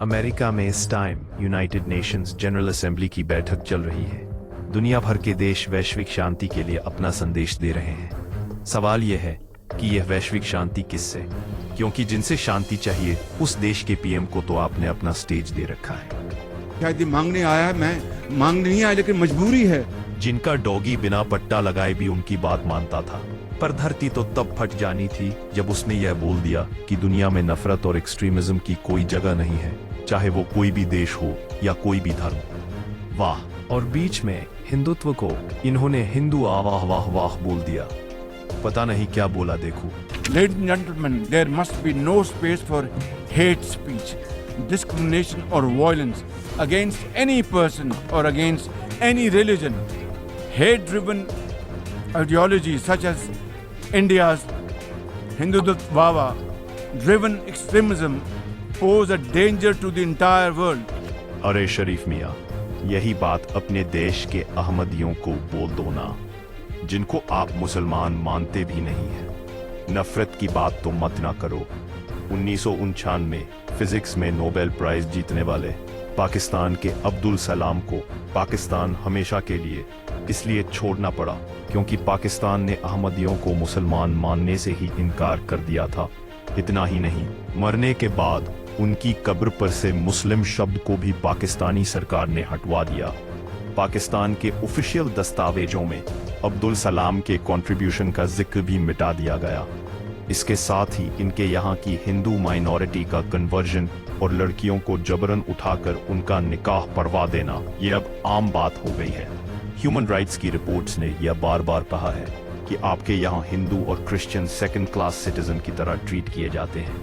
America में इस time United Nations general assembly की बैठक चल रही है। दुनिया भर के देश वैश्विक शांति के लिए अपना संदेश दे रहे हैं। सवाल यह है कि यह वैश्विक शांति किससे, क्योंकि जिनसे शांति चाहिए उस देश के पीएम को तो आपने अपना स्टेज दे रखा है। शायद ये मांगने आया है, मैं मांगने नहीं आया, लेकिन मजबूरी है। जिनका डॉगी बिना पट्टा लगाए भी उनकी बात मानता था, पर धरती तो तब फट जानी थी जब उसने यह बोल दिया कि दुनिया में नफरत और एक्सट्रीमिज्म की कोई जगह नहीं है, चाहे वो कोई भी देश हो या कोई भी धर्म। वाह। और बीच में हिंदुत्व को इन्होंने हिंदू आवाह वाह वाह बोल दिया। पता नहीं क्या बोला देखो। Ladies and gentlemen, there must be no space for hate speech, discrimination or violence against any person or against any religion. Hate-driven ideologies such as India's Hindutva-driven extremism pose a danger to the entire world. अरे शरीफ मियाँ, यही बात अपने देश के अहमदियों को बोल दो ना, जिनको आप मुसलमान मानते भी नहीं हैं। नफरत की बात तो मत ना करो। 1959 में फिजिक्स में नोबेल प्राइज जीतने वाले पाकिस्तान के अब्दुल सलाम को पाकिस्तान हमेशा के लिए इसलिए छोड़ना पड़ा क्योंकि पाकिस्तान ने अहमदियों को मुसलमान मानने से ही इनकार कर दिया था। इतना ही नहीं, मरने के बाद उनकी कब्र पर से मुस्लिम शब्द को भी पाकिस्तानी सरकार ने हटवा दिया। पाकिस्तान के ऑफिशियल दस्तावेजों में अब्दुल सलाम के कंट्रीब्यूशन का जिक्र भी मिटा दिया गया। इसके साथ ही इनके यहाँ की हिंदू माइनॉरिटी का कन्वर्जन और लड़कियों को जबरन उठाकर उनका निकाह पढ़वा देना ये अब आम बात हो गई है। ह्यूमन राइट्स की रिपोर्ट्स ने यह बार बार कहा है कि आपके यहाँ हिंदू और क्रिश्चियन सेकंड क्लास सिटीजन की तरह ट्रीट किए जाते हैं।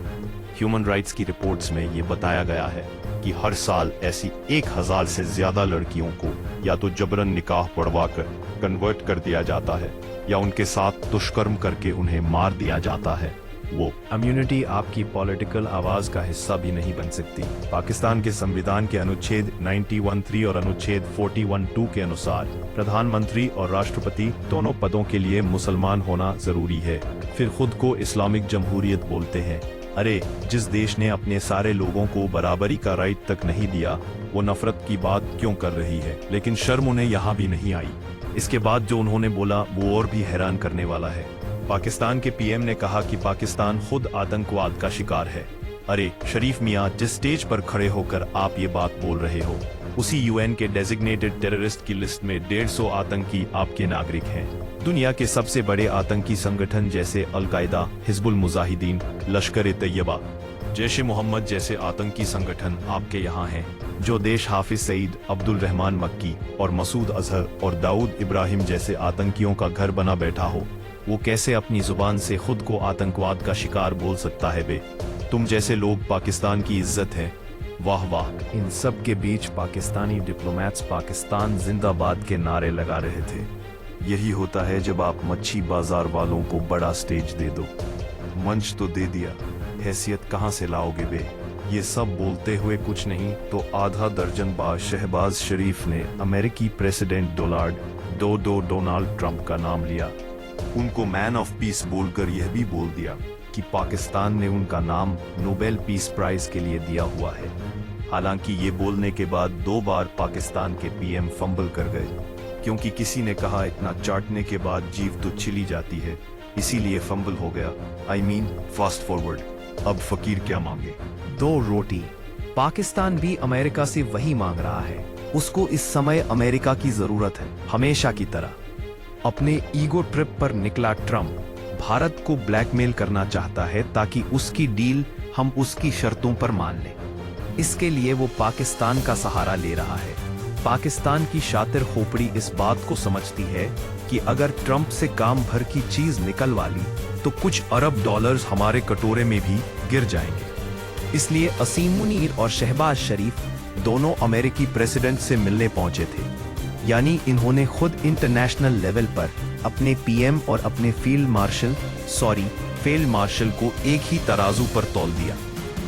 ह्यूमन राइट्स की रिपोर्ट्स में ये बताया गया है कि हर साल ऐसी 1000 से ज्यादा लड़कियों को या तो जबरन निकाह पढ़वा कर कन्वर्ट कर दिया जाता है या उनके साथ दुष्कर्म करके उन्हें मार दिया जाता है। वो इम्यूनिटी आपकी पॉलिटिकल आवाज का हिस्सा भी नहीं बन सकती। पाकिस्तान के संविधान के अनुच्छेद 91(3) और अनुच्छेद 41(2) के अनुसार प्रधानमंत्री और राष्ट्रपति दोनों पदों के लिए मुसलमान होना जरूरी है। फिर खुद को इस्लामिक जमहूरियत बोलते हैं। अरे, जिस देश ने अपने सारे लोगों को बराबरी का राइट तक नहीं दिया, वो नफरत की बात क्यों कर रही है? लेकिन शर्म उन्हें यहाँ भी नहीं आई। इसके बाद जो उन्होंने बोला वो और भी हैरान करने वाला है। पाकिस्तान के पीएम ने कहा कि पाकिस्तान खुद आतंकवाद का शिकार है। अरे शरीफ मियाँ, जिस स्टेज पर खड़े होकर आप ये बात बोल रहे हो, उसी यूएन के डेजिग्नेटेड टेररिस्ट की लिस्ट में 150 आतंकी आपके नागरिक हैं। दुनिया के सबसे बड़े आतंकी संगठन जैसे अल-कायदा, हिजबुल मुजाहिदीन, लश्कर-ए-तैयबा, जैश-ए-मोहम्मद जैसे आतंकी संगठन आपके यहाँ हैं। जो देश हाफिज सईद, अब्दुल रहमान मक्की और मसूद अजहर और दाऊद इब्राहिम जैसे आतंकियों का घर बना बैठा हो, वो कैसे अपनी जुबान से खुद को आतंकवाद का शिकार बोल सकता है बे? तुम जैसे लोग पाकिस्तान की इज्जत है। वाह वाह। इन सब के बीच पाकिस्तानी डिप्लोमेट्स पाकिस्तान जिंदाबाद के नारे लगा रहे थे। यही होता है जब आप मच्छी बाजार वालों को बड़ा स्टेज दे दो। मंच तो दे दिया, हैसियत कहाँ से लाओगे बे? ये सब बोलते हुए कुछ नहीं तो आधा दर्जन बार शहबाज शरीफ ने अमेरिकी प्रेसिडेंट डोनाल्ड ट्रंप का नाम लिया। उनको मैन ऑफ पीस बोलकर यह भी बोल दिया कि पाकिस्तान ने उनका नाम नोबेल पीस प्राइज के लिए दिया हुआ है। हालांकि ये बोलने के बाद 2 बार पाकिस्तान के पीएम फंबल कर गए, क्योंकि किसी ने कहा इतना चाटने के बाद जीभ तो छिली जाती है, इसीलिए फंबल हो गया। I mean, fast forward. अब फकीर क्या मांगे? 2 रोटी। पाकिस्तान भी अमेरिका से वही मांग रहा है। उसको इस समय अमेरिका की जरूरत है। हमेशा की तरह अपने ईगो ट्रिप पर निकला ट्रंप भारत को ब्लैकमेल करना चाहता है ताकि उसकी डील हम उसकी शर्तों पर मान लें। इसके लिए वो पाकिस्तान का सहारा ले रहा है। पाकिस्तान की शातिर खोपड़ी इस बात को समझती है कि अगर ट्रंप से काम भर की चीज निकलवा ली तो कुछ अरब डॉलर्स हमारे कटोरे में भी गिर जाएंगे। इसलिए असीम मुनीर और शहबाज शरीफ दोनों अमेरिकी प्रेसिडेंट से मिलने पहुंचे थे। यानी इन्होंने खुद इंटरनेशनल लेवल पर अपने पीएम और अपने फील्ड मार्शल को एक ही तराजू पर तौल दिया।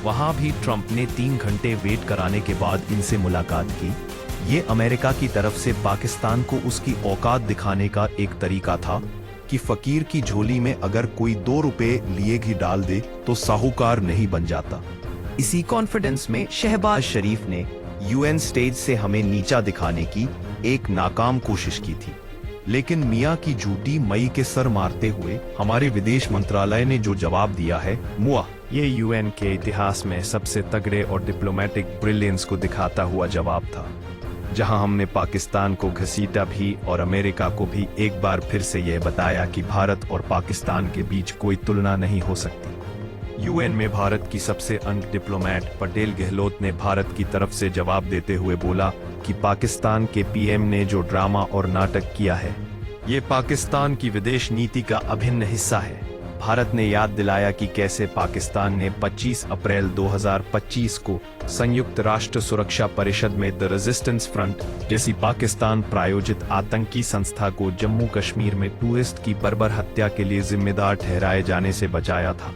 वहां भी ट्रंप ने 3 घंटे वेट कराने के बाद इनसे मुलाकात की। ये अमेरिका की तरफ से पाकिस्तान को उसकी औकात दिखाने का एक तरीका था कि फकीर की झोली में अगर कोई 2 रुपए लिए घी डाल दे तो साहूकार नहीं बन जाता। इसी कॉन्फिडेंस में शहबाज शरीफ ने यूएन स्टेज से हमें नीचा दिखाने की एक नाकाम कोशिश की थी। लेकिन मियां की झूठी मई के सर मारते हुए हमारे विदेश मंत्रालय ने जो जवाब दिया है, मुआ, ये यूएन के इतिहास में सबसे तगड़े और डिप्लोमेटिक ब्रिलियंस को दिखाता हुआ जवाब था, जहां हमने पाकिस्तान को घसीटा भी और अमेरिका को भी एक बार फिर से यह बताया कि भारत और पाकिस्तान के बीच कोई तुलना नहीं हो सकती। यूएन में भारत की सबसे अंग डिप्लोमेट पटेल गहलोत ने भारत की तरफ से जवाब देते हुए बोला कि पाकिस्तान के पीएम ने जो ड्रामा और नाटक किया है, ये पाकिस्तान की विदेश नीति का अभिन्न हिस्सा है। भारत ने याद दिलाया कि कैसे पाकिस्तान ने 25 अप्रैल 2025 को संयुक्त राष्ट्र सुरक्षा परिषद में द रेजिस्टेंस फ्रंट जैसी पाकिस्तान प्रायोजित आतंकी संस्था को जम्मू कश्मीर में टूरिस्ट की बर्बर हत्या के लिए जिम्मेदार ठहराए जाने से बचाया था।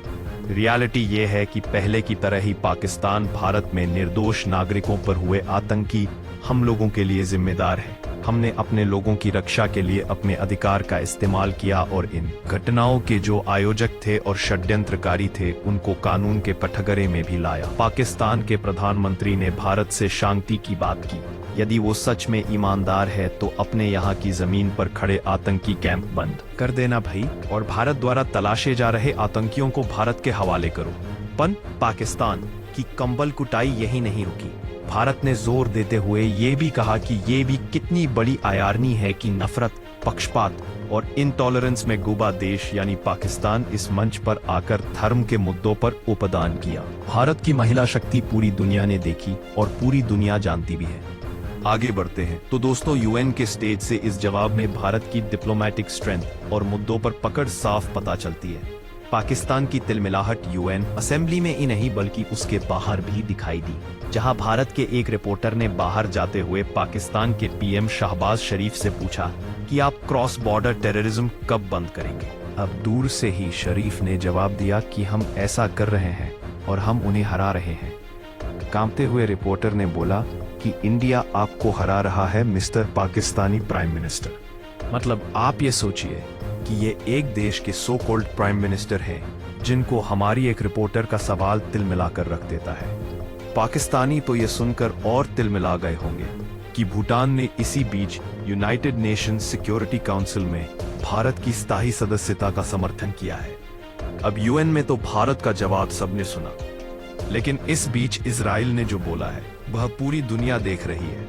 रियलिटी ये है कि पहले की तरह ही पाकिस्तान भारत में निर्दोष नागरिकों पर हुए आतंकी हमलों के लिए जिम्मेदार है। हमने अपने लोगों की रक्षा के लिए अपने अधिकार का इस्तेमाल किया और इन घटनाओं के जो आयोजक थे और षड्यंत्रकारी थे, उनको कानून के कठघरे में भी लाया। पाकिस्तान के प्रधानमंत्री ने भारत से शांति की बात की। यदि वो सच में ईमानदार है तो अपने यहाँ की जमीन पर खड़े आतंकी कैंप बंद कर देना भाई, और भारत द्वारा तलाशे जा रहे आतंकियों को भारत के हवाले करो। पाकिस्तान की कंबल कुटाई यही नहीं रुकी। भारत ने जोर देते हुए ये भी कहा कि ये भी कितनी बड़ी आयारनी है कि नफरत, पक्षपात और इंटॉलरेंस में डूबा देश यानी पाकिस्तान इस मंच पर आकर धर्म के मुद्दों पर उपदान किया। भारत की महिला शक्ति पूरी दुनिया ने देखी और पूरी दुनिया जानती भी है। आगे बढ़ते हैं तो दोस्तों, यूएन के स्टेज से इस जवाब में भारत की डिप्लोमेटिक स्ट्रेंथ और मुद्दों पर पकड़ साफ पता चलती है। पाकिस्तान की तिलमिलाहट यूएन असेंबली में ही नहीं बल्कि उसके बाहर भी दिखाई दी, जहां भारत के एक रिपोर्टर ने बाहर जाते हुए पाकिस्तान के पीएम शहबाज शरीफ से पूछा कि आप क्रॉस बॉर्डर टेररिज्म कब बंद करेंगे। अब दूर से ही शरीफ ने जवाब दिया कि हम ऐसा कर रहे हैं और हम उन्हें हरा रहे हैं। कांपते हुए रिपोर्टर ने बोला कि इंडिया आपको हरा रहा है मिस्टर पाकिस्तानी प्राइम मिनिस्टर। मतलब आप ये सोचिए कि ये एक देश के सो कॉल्ड प्राइम मिनिस्टर हैं जिनको हमारी एक रिपोर्टर का सवाल तिलमिलाकर रख देता है। पाकिस्तानी तो ये सुनकर और तिलमिला गए होंगे कि भूटान ने इसी बीच यूनाइटेड नेशंस सिक्योरिटी काउंसिल में भारत की स्थायी सदस्यता का समर्थन किया है। अब यूएन में तो भारत का जवाब सबने सुना, लेकिन इस बीच इजराइल ने जो बोला है वह पूरी दुनिया देख रही है।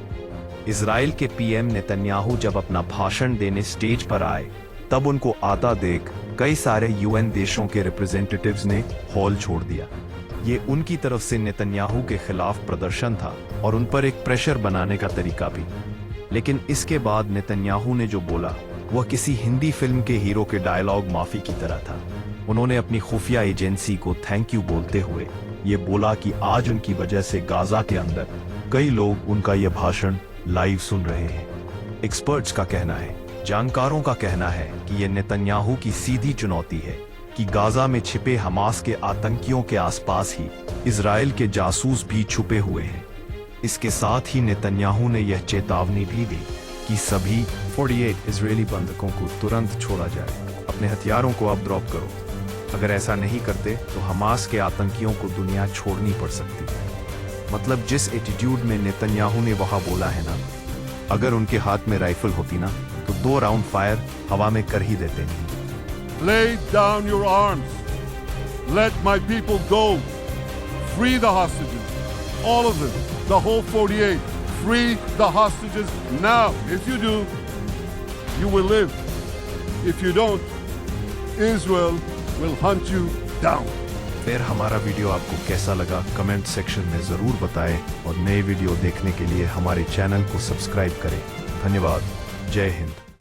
इजराइल के पीएम नेतन्याहू जब अपना भाषण देने स्टेज पर आए, तब उनको आता देख कई सारे यूएन देशों के रिप्रेजेंटेटिव्स ने हॉल छोड़ दिया। ये उनकी तरफ से नेतन्याहू के खिलाफ प्रदर्शन था और उन पर एक प्रेशर बनाने का तरीका भी। लेकिन इसके बाद नेतन्याहू ने जो बोला वह किसी हिंदी फिल्म के हीरो के डायलॉग माफी की तरह था। उन्होंने अपनी खुफिया एजेंसी को थैंक यू बोलते हुए ये बोला कि आज उनकी वजह से गाजा के अंदर कई लोग उनका यह भाषण लाइव सुन रहे हैं। एक्सपर्ट्स का कहना है, जानकारों का कहना है कि यह नेतन्याहू की सीधी चुनौती है कि गाजा में छिपे हमास के आतंकियों के आसपास ही इजराइल के जासूस भी छुपे हुए हैं। इसके साथ ही नेतन्याहू ने यह चेतावनी भी दी कि सभी 48 इजरायली बंधकों को तुरंत छोड़ा जाए। अपने हथियारों को अब ड्रॉप करो। अगर ऐसा नहीं करते तो हमास के आतंकियों को दुनिया छोड़नी पड़ सकती है। मतलब जिस एटीट्यूड में नेतन्याहू ने वहां बोला है ना, अगर उनके हाथ में राइफल होती ना तो 2 राउंड फायर हवा में कर ही देते। Lay down your arms. Let my people go. Free the hostages. All of them. The whole 48. Free the hostages now. If you do, you will live. If you don't, Israel will hunt you down. फिर हमारा video आपको कैसा लगा comment section में जरूर बताएं और नए वीडियो देखने के लिए हमारे चैनल को सब्सक्राइब करें। धन्यवाद। जय हिंद।